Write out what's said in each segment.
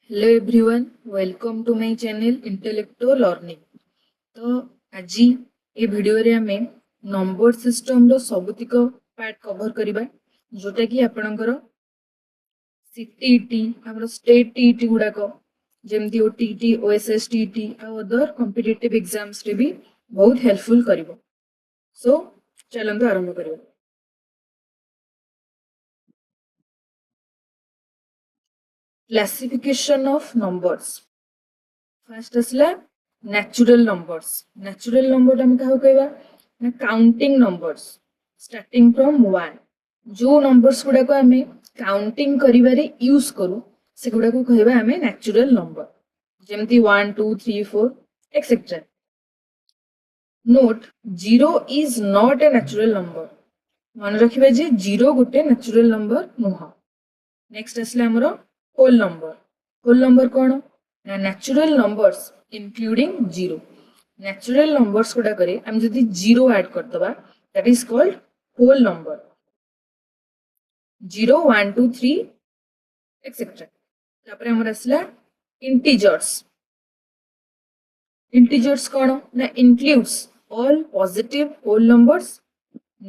Hello everyone, welcome to my channel Intellecto Learning. तो आज ये वीडियो रे आमे नंबर सिस्टम रो सबुतिक पार्ट कवर करिबा जोटा कि आपनकर CTET हमरो स्टेट TET गुडा को जेमती OTET OSSTET आ अदर कॉम्पिटिटिव एग्जाम्स रे भी बहुत हेल्पफुल करिवो. सो चलंतु आरंभ करिबा. Classification of numbers. First असला natural numbers. Natural number हम क्या कहबा ना counting numbers starting from 1. जो numbers गुडा को हमें counting करिबारे यूज करू से गुडा को कहबा हमें natural number. जेमती 1 2 3 4 etc. Note 0 is not a natural number. मन रखिबा जे 0 गोटे natural number नुहा. Next असला हमरो whole number. Whole number कोन ना natural numbers including 0. Natural numbers गुडा करे हम जदी 0 add करतबा that is called whole number. 0 1 2 3 etc. तापरे हमर असला integers. Integers कोन ना includes all positive whole numbers,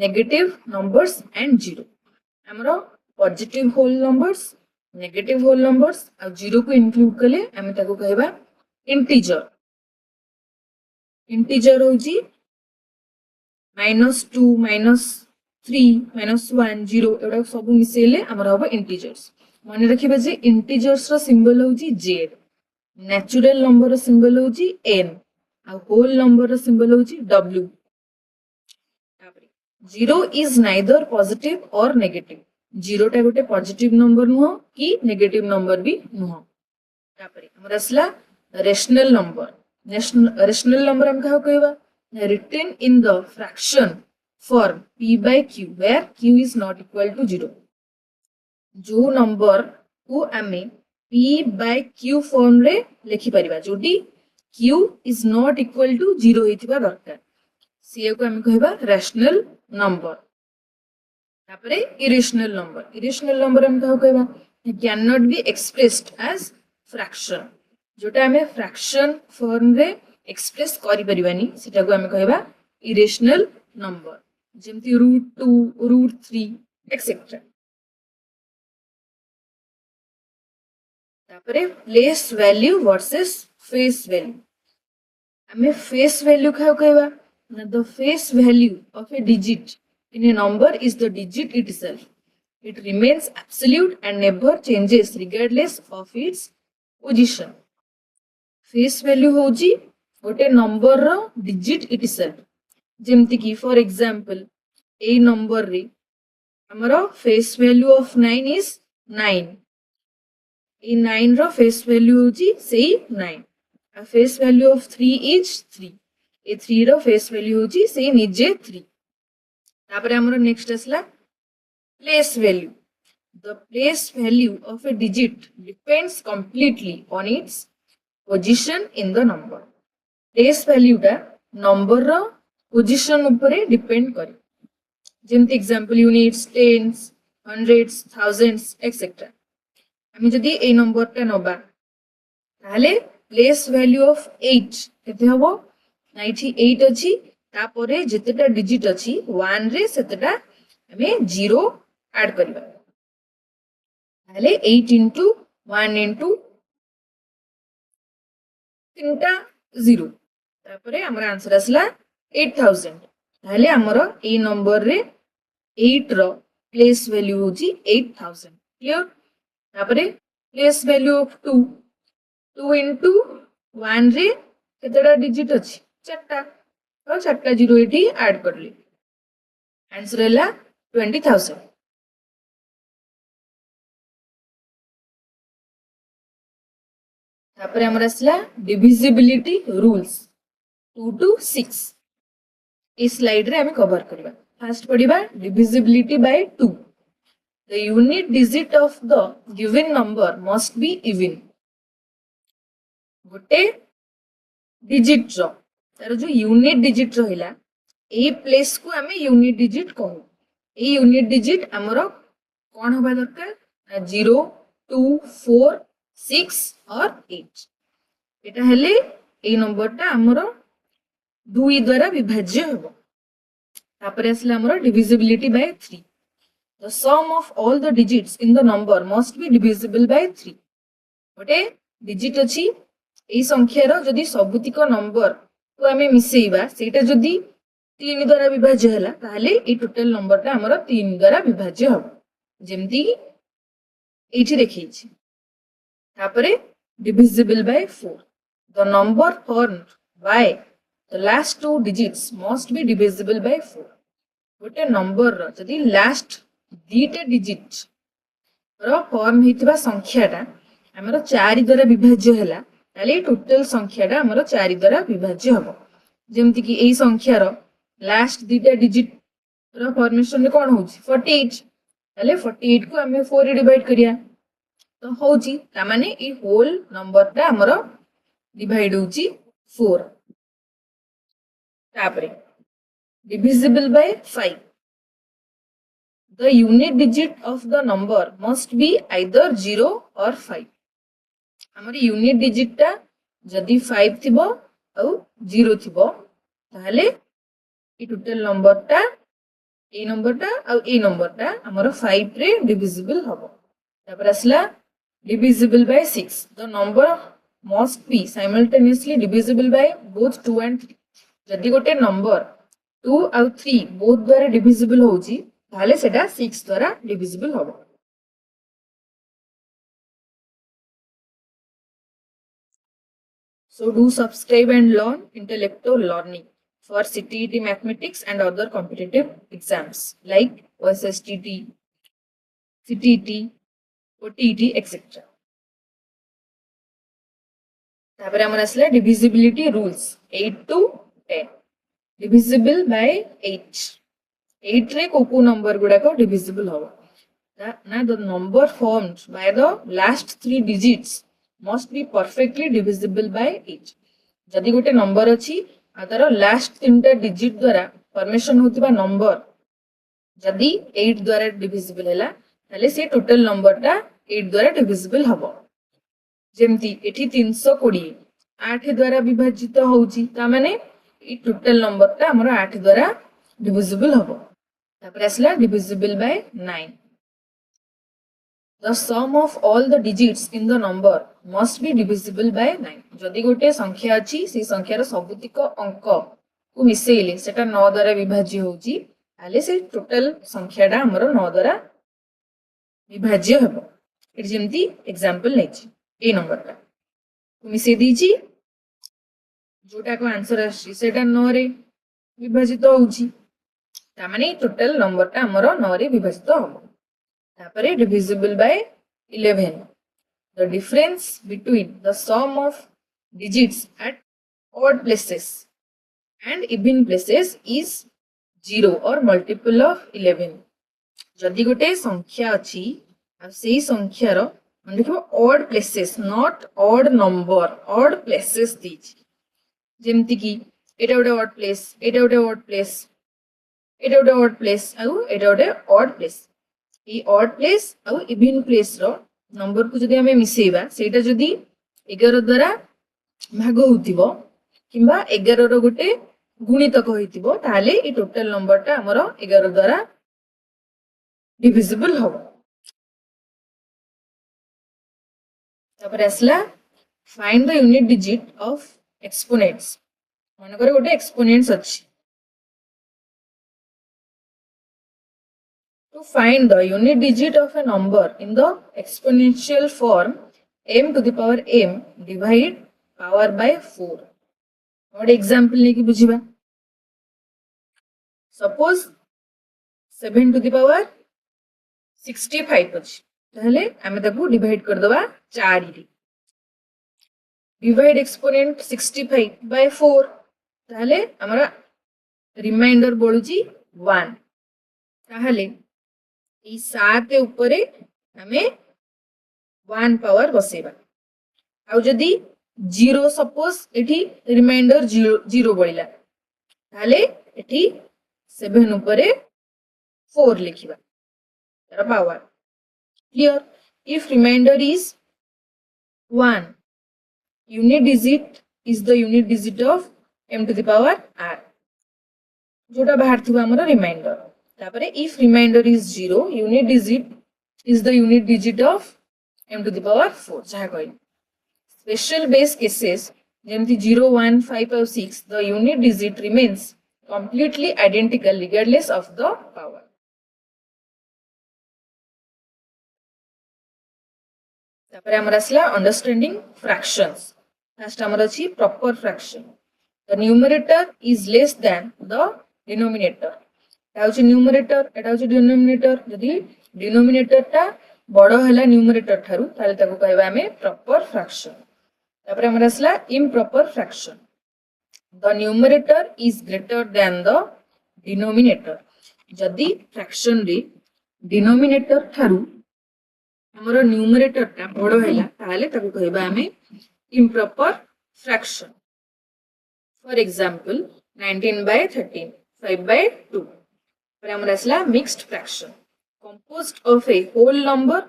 negative numbers and 0. हमरो positive whole numbers, negative whole numbers और 0 को include कले हम ताको कहबा integer. Integer होजी -2 -3 -1 0 एडा सब मिसेले हमर होबा integers. माने रखिबा जे integers रो सिंबल होजी z, natural number रो सिंबल होजी n और whole number रो सिंबल होजी w. 0 is neither positive or negative. 0 टा गोटे पॉजिटिव नंबर नुह कि नेगेटिव नंबर भी नुह. तापरे हमर असला रेशनल नंबर. रेशनल नंबर हम कहा कहबा written in the fraction form p by q where q is not equal to 0. जो नंबर को आमे p by q फॉर्म रे लिखि परिबा जोटी q is not equal to 0 हेतिबा दरकार से को आमे कहबा रेशनल नंबर. तापरे irrational number. Irrational number हम कहा कहबा cannot be expressed as fraction. जोटा हमें फ्रैक्शन फॉर्म रे एक्सप्रेस करि परिबानी सेटा को हमें कहबा irrational number. जेमती √2 √3 etc. तापरे place value versus face value. हमें फेस वैल्यू क्या कहबा ना the face value of A digit in a number is the digit itself. It remains absolute and never changes regardless of its position. Face value होजी गोटे number रो digit itself. जेमती की for example a number रे हमारा face value of 9 is 9. a 9 row face value होजी सही 9. A face value of 3 is 3. a 3 row face value होजी सही निजे 3. तापरे हमरो next असला place value. The place value of a digit depends completely on its position in the number. Place value टा number रो position ऊपरे depend करे. जेमती example units, tens, hundreds, thousands etc. हामी जदी ए नंबर टा नबा ताले place value of 8 केते हबो 98 अछि. तापरे जेतेटा डिजिट अछि 1 रे सेतेटा हमें 0 ऐड करबा ताले 8 into 1 into 3टा 0 तापरे हमर आंसर असला 8000. ताले हमर ए नंबर रे 8 रो प्लेस वैल्यू होजी 8000. क्लियर. तापरे प्लेस वैल्यू ऑफ 2 into 1 रे केतेटा डिजिट अछि 4टा और 4टा 0 एटी ऐड कर ली. आंसर हैला 20000. तापरे हमर असला डिविजिबिलिटी रूल्स 2 to 6. इस स्लाइड रे हमें कवर करबा. फर्स्ट पढिबा divisibility by 2. The unit digit of the given number must be even. गोटे डिजिट रो तार जो यूनिट डिजिट रहिला ए प्लेस को हमें यूनिट डिजिट कहू. ए यूनिट डिजिट हमरो कोन होबा दरकार 0 2 4 6 or 8 एटा हेले ए नंबरटा हमर 2 द्वारा विभाज्य हेबो तापर आसला हमर divisibility bye 3 the sum of all the digits in the number must be divisible by 3 गोटे डिजिट अछि ए संख्यार जदि सबुतिक नंबर को आमे मिसेइबा सेटा जदि 3 द्वारा विभाज्य होला ताले ए टोटल नंबरटा हमर 3 द्वारा विभाज्य हबो जेमति एठी देखैछि तापरे divisible by 4 the number formed by the last two digits must be divisible by 4 गोटे नंबर रो जदि लास्ट दीटा डिजिट रो फॉर्म हितबा संख्याटा हमर 4 द्वारा विभाज्य होला ताले टोटल संख्याटा हमर 4 द्वारा विभाज्य हबो जेमति कि एई संख्यार लास्ट दीटा डिजिट रो फॉर्मेशन रे कोन होछि 48 ताले 48 को हमें 4 रे डिवाइड करिया तो होछि ता माने ई होल नंबरटा हमर डिवाइड होछि 4 तापरे divisible by 5 the unit digit of the number must be either 0 or 5 हमर यूनिट डिजिट टा जदि 5 थिबो औ 0 थिबो ताले ई टोटल नंबरटा ए नंबरटा औ ए नंबरटा हमर 5 रे डिविजिबल हबो तापर असला divisible by 6 the number must be simultaneously divisible by both 2 and 3 जदि गोटे नंबर 2 और 3 both द्वारा divisible होउची ताले सेटा 6 द्वारा divisible होबो so do subscribe and learn Intellecto learning for CTET mathematics and other competitive exams like OSSTT CTET OTET etc तापर हमर असला divisibility rules 8 to 10 divisible by 8 8 रे को नंबर गुडा को divisible हो ना the number formed by the last 3 digits must be perfectly divisible by 8 जदि गोटे नंबर अछि आदर लास्ट 3टा डिजिट द्वारा फॉर्मेशन होतिबा नंबर जदि 8 द्वारा divisible हैला ताले से टोटल नंबरटा 8 द्वारा divisible हबो जेमति एठी 320 8 द्वारा विभाजित होउची ता माने ई टोटल नंबरटा हमर 8 द्वारा divisible हबो तापर असला divisible by 9 the sum of all the digits in the number must be divisible by 9 जदि गोटे संख्या अछि से संख्यार सबुतिक अंक को मिसेइले सेटा 9 द्वारा विभाज्य होउची आले से टोटल संख्याटा हमर 9 द्वारा विभाज्य हबो इट जेमति एग्जांपल लेछि ए नंबरटा को मिसे दीची जोटा को आंसर आछि सेटा 9 रे विभाजित होउची ता माने टोटल नंबरटा हमर 9 रे विभाजित हबो तापरे divisible by 11 the difference between the sum of digits at odd places and even places is 0 or multiple of 11 जदि गोटे संख्या अछि आ सेही संख्यार मन देखो odd places not odd number odd places दीची जेमति कि एटा गोटे odd place एटा गोटे odd place एटा गोटे odd place आ एटा गोटे odd place ई odd place आ even place रो नंबर को जदि हमें मिसेइबा सेटा जदि 11 द्वारा भाग होतिबो किबा 11 रो गोटे गुणितक होइतिबो ताले ई टोटल नंबरटा हमर 11 द्वारा divisible हबो तापर असला find the unit digit of exponents मन करे गोटे exponents अछि to find the unit digit of a number in the exponential form m to the power m divide power by 4 और एग्जांपल लेके बुझिबा सपोज 7 to the power 65 अछि ताले हमें ताकू डिवाइड कर दबा 4 रे डिवाइड एक्सपोनेंट 65 by 4 ताले हमरा रिमाइंडर बोलुची 1 ताले ई 7 ऊपरे हमें 1 पावर बसेबा आ जदी 0 सपोज एठी रिमाइंडर 0 बोलिला ताले एठी 7 ऊपरे 4 लिखिबा तार power clear if remainder is 1 unit digit is the unit digit of m to the power r जोटा बाहर थिबा हमर रिमाइंडर तापरे if remainder is 0 unit digit is the unit digit of m to the power 4 जहा कहली special base cases जेमति 0 1 5 और 6 the unit digit remains completely identical regardless of the power तापरे हमर असला अंडरस्टैंडिंग फ्रैक्शंस फर्स्ट हमर अछि proper fraction the numerator is less than the denominator এটা হচ্ছে न्यूमरेटर এটা হচ্ছে ডিনোমিনেটর যদি ডিনোমিনেটর টা বড় হলা न्यूमरेटर ঠারু তাহলে তাকু কইবা আমি প্রপার ফ্র্যাকশন তারপরে আমরা আসলা improper fraction the numerator is greater than the denominator যদি ফ্র্যাকশন রে ডিনোমিনেটর ঠারু हमरो न्यूमरेटर टा बड़ हैला ताले ताकू कहबा हमें improper fraction for example 19/13 5/2 पर हमरा असला mixed fraction composed of a whole number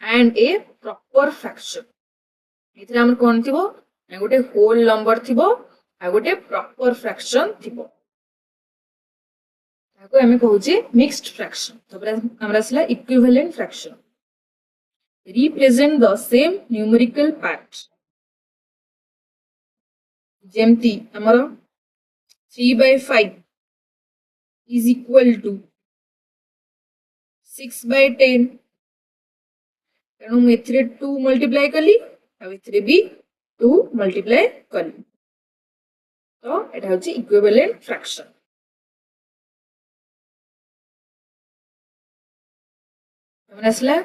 and a proper fraction इथरे हमर कोन थिबो आ गोटे whole number थिबो आ गोटे proper fraction थिबो ताको हमें कहूची mixed fraction तबरा हमरा असला equivalent fraction represent the same numerical part जेमती हमरो 3/5 is equal to 6/10 तेणु मु एथिरे 2 मल्टीप्लाई कली आ एथिरे भी 2 मल्टीप्लाई कली तो एटा होची इक्विवेलेंट फ्रैक्शन हमर असला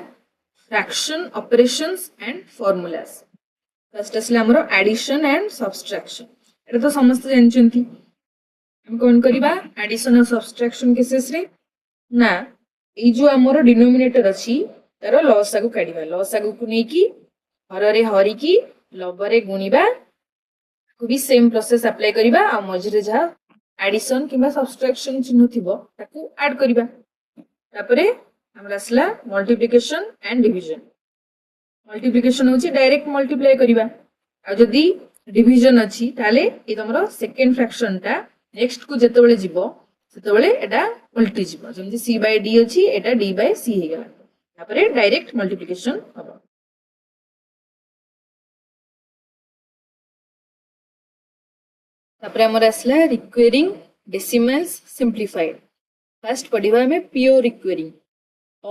fraction operations and formulas first असला हमरो एडिशन एंड सब्सट्रैक्शन एटा तो समस्त जानचंती हम कोन करिबा एडिशन और सब्सट्रैक्शन केसेस रे ना ए जो हमरो डिनोमिनेटर अछि तारो लसागु काढिबा लसागु को नै की हररे हरि की लबरे गुणिबा को भी सेम प्रोसेस अप्लाई करिबा आ मझरे जा एडिशन किबा सब्सट्रैक्शन चिन्ह थिबो ताकू ऐड करिबा तापरे हमरा असला मल्टीप्लिकेशन एंड डिवीजन मल्टीप्लिकेशन होची डायरेक्ट मल्टीप्लाई करिबा आ जदी डिवीजन अछि ताले ए तमरो सेकंड फ्रैक्शन टा नेक्स्ट को जेतेबेले जिवो सेतेबेले एटा उल्टी जिवो जेमति c/d अछि एटा d/c हे गेला तापरे डायरेक्ट मल्टीप्लिकेशन हबो तापरे हमर असला रिक्वेरिंग डेसिमल्स सिंप्लिफाइड फर्स्ट पढिबा में pure रिक्वेरिंग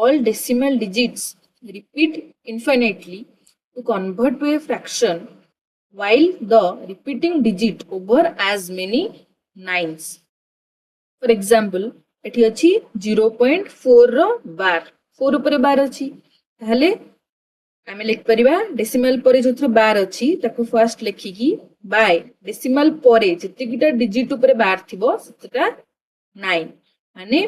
all decimal digits repeat infinitely to convert to a fraction while the repeating digit over as many nines. For example, एठी अछि 0.4 रो बार 4 ऊपर बार अछि ताले आमे लिख परिबा डेसिमल परे जोथरो बार अछि ताको फर्स्ट लिखि की बाय डेसिमल परे जतिकिटा डिजिट ऊपर बार थिबो सेटा 9 माने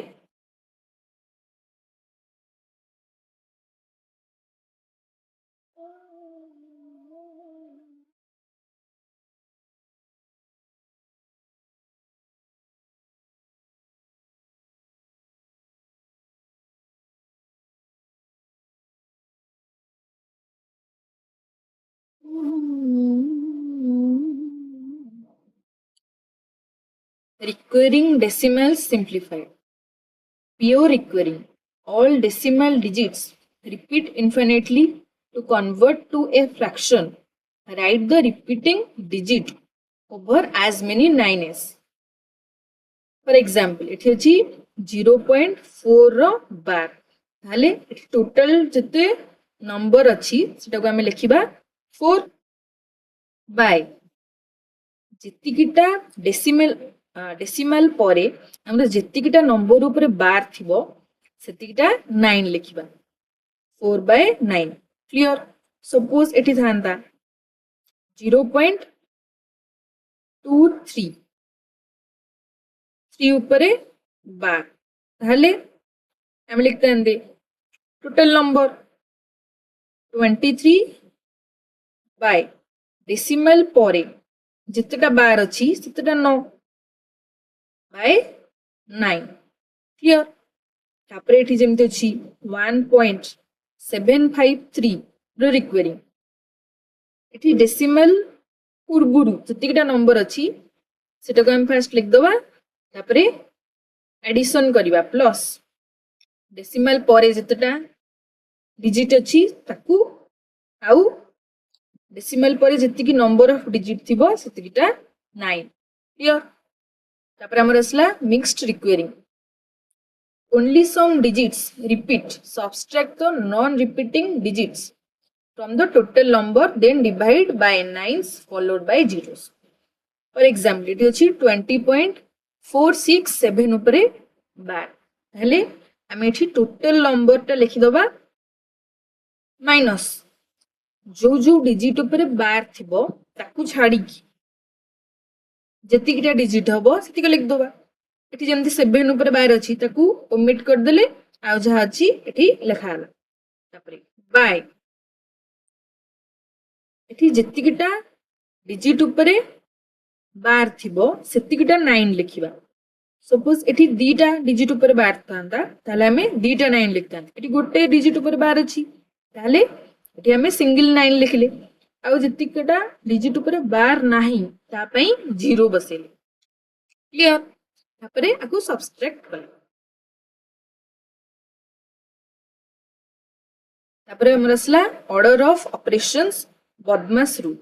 recurring decimals simplified. Pure recurring. All decimal digits repeat infinitely to convert to a fraction. Write the repeating digit over as many 9s. For example, it is 0.4 bar. ताले total जते number अछि सेटा को हमें लिखिबा 4 बाय जतिकिटा डेसिमल परे हमरा जतिकिटा number ऊपर बार थिबो सेतिकिटा 9 लिखिबा 4/9 क्लियर सपोज एठी थांता 0.23 3 ऊपर बार ताले हम लिखते हैं टोटल नंबर 23 बाय डेसिमल परे जितटा बार अछि सेतटा 9 बाय 9 क्लियर तापरे एठी जेमते अछि 1.753 रो रिक्वेरिंग एठी डेसिमल पूर्वरु जतिकटा नंबर अछि सेटा को हम फर्स्ट लिख दबा तापरे एडिशन करिवा प्लस डेसिमल परे जतटा डिजिट अछि ताकू आउ डेसिमल परे जतिकी नंबर ऑफ डिजिट थिबो सेतिकीटा 9 क्लियर तापरे हमर असला mixed रिक्वेरिंग only some digits repeat subtract the non repeating digits from the total number then divide by 9s followed by zeros for example it is 20.467 upare bar हेले आम एठी total number टा लिखि दबा माइनस जो जो डिजिट उपरे बार थिबो ताकू छाडी की जतिकिटा डिजिट हबो सेतिक लिख दबा एठी जेमति 7 उपरे बार अछि ताकू ओमिट कर देले आ जहा अछि एठी लिखा हला तापरे बाय एठी जतिकिटा डिजिट उपरे बार थिबो सेतिकिटा 9 लिखिबा सपोज एठी दीटा डिजिट ऊपर बार थांता ताले हमें दीटा 9 लिखता एठी गोटे डिजिट ऊपर बार अछि ताले एठी हमें सिंगल 9 लिखले आ जतिकटा डिजिट ऊपर बार नाही ता पई 0 बसेले क्लियर तापरे आकु सब्सट्रैक्ट कर तापरे हमर असला order of operations BODMAS rule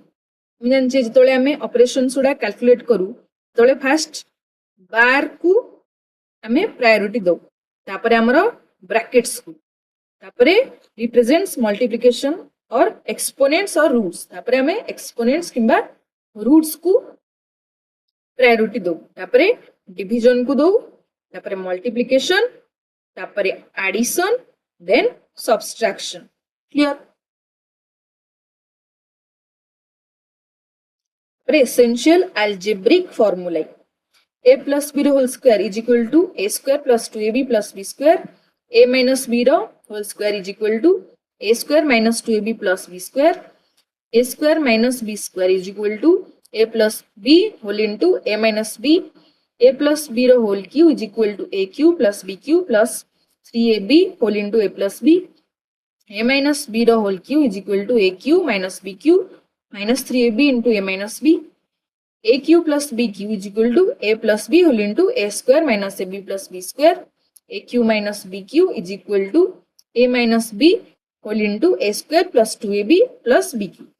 हम जानचे जतोले हमें ऑपरेशंस उडा कैलकुलेट करू तोले फर्स्ट बार को हमें प्रायोरिटी दो तापरे हमरो ब्रैकेट्स को तापरे रिप्रेजेंट्स मल्टीप्लिकेशन और एक्सपोनेंट्स और रूट्स तापरे हमें एक्सपोनेंट्स किंबा रूट्स को प्रायोरिटी दो तापरे डिवीजन को दो तापरे मल्टीप्लिकेशन तापरे एडिशन देन सब्सट्रैक्शन क्लियर तापरे essential algebraic formula a plus b whole square is equal to a square plus 2ab plus b square a minus b whole square is equal to a square minus 2ab plus b square a square minus b square is equal to a plus b whole into a minus b a plus b whole cube is equal to a cube plus b cube plus 3ab whole into a plus b a minus b whole cube is equal to a cube minus b cube minus 3ab into a minus b a cube plus b cube is equal to a plus b whole into a square minus ab plus b square a cube minus b cube is equal to a minus b whole into a square plus 2ab plus b cube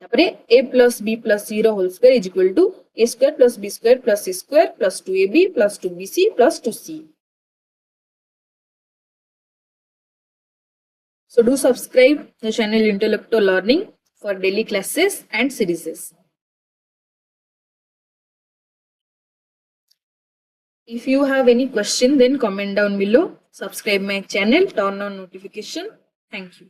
तापरे a plus b plus 0 whole square is equal to a square plus b square plus c square plus 2ab plus 2bc plus 2c. So do subscribe the channel Intellecto Learning for daily classes and series. If you have any question, then comment down below. Subscribe my channel, turn on notification. Thank you.